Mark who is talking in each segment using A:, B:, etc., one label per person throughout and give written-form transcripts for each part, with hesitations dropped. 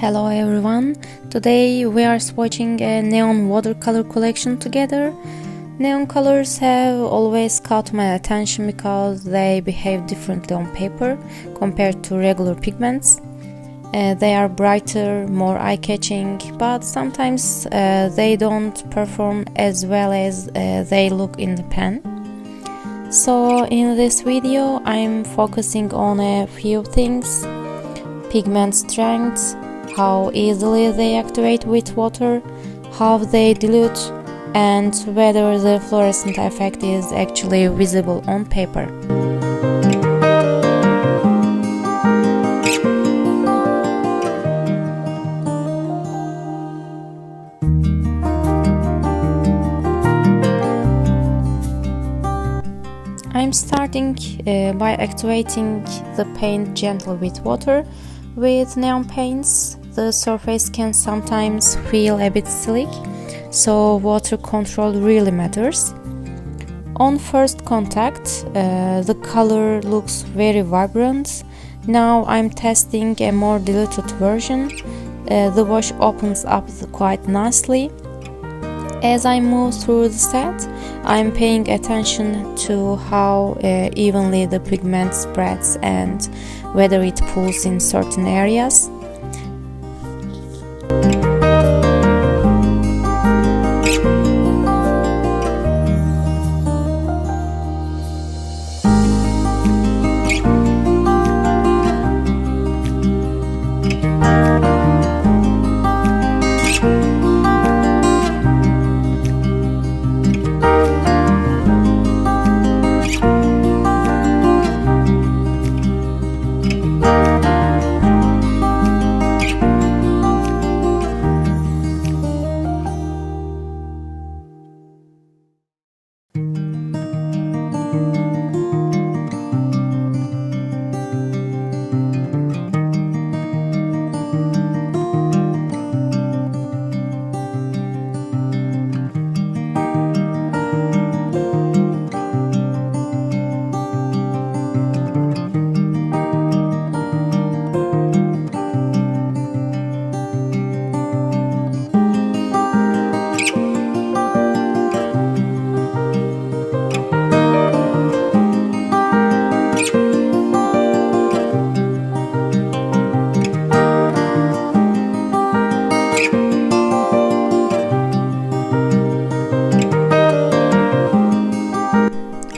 A: Hello everyone, today we are swatching a neon watercolor collection together. Neon colors have always caught my attention because they behave differently on paper compared to regular pigments. They are brighter, more eye-catching, but sometimes they don't perform as well as they look in the pen. So in this video I'm focusing on a few things: pigment strength, how easily they activate with water, how they dilute, and whether the fluorescent effect is actually visible on paper. I'm starting by activating the paint gently with water. With neon paints, the surface can sometimes feel a bit slick, so water control really matters. On first contact, the color looks very vibrant. Now I'm testing a more diluted version. The wash opens up quite nicely. As I move through the set, I'm paying attention to how evenly the pigment spreads and whether it pulls in certain areas.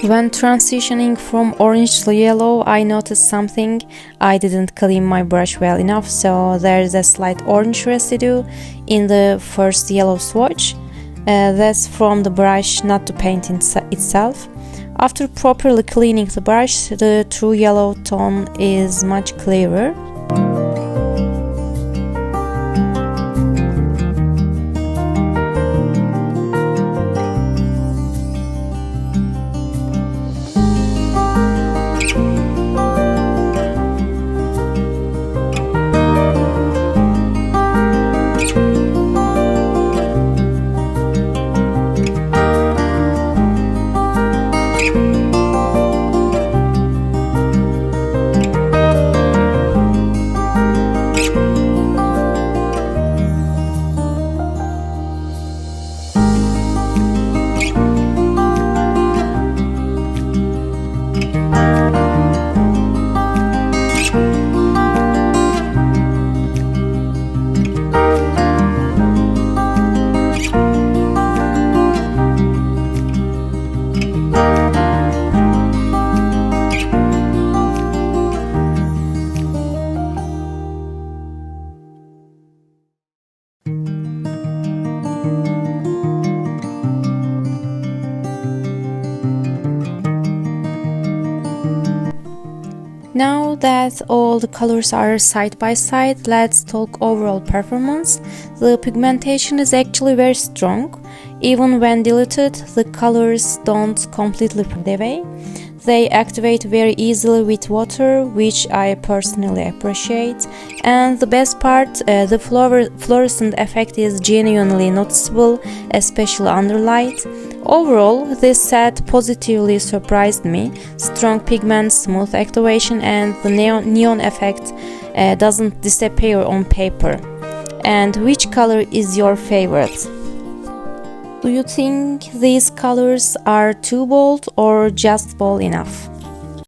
A: When transitioning from orange to yellow, I noticed something. I didn't clean my brush well enough, so there's a slight orange residue in the first yellow swatch. That's from the brush, not the paint itself. After properly cleaning the brush, the true yellow tone is much clearer. Now that all the colors are side by side, let's talk overall performance. The pigmentation is actually very strong. Even when diluted, the colors don't completely fade away. They activate very easily with water, which I personally appreciate. And the best part, the fluorescent effect is genuinely noticeable, especially under light. Overall, this set positively surprised me. Strong pigment, smooth activation, and the neon effect doesn't disappear on paper. And which color is your favorite? Do you think these colors are too bold or just bold enough?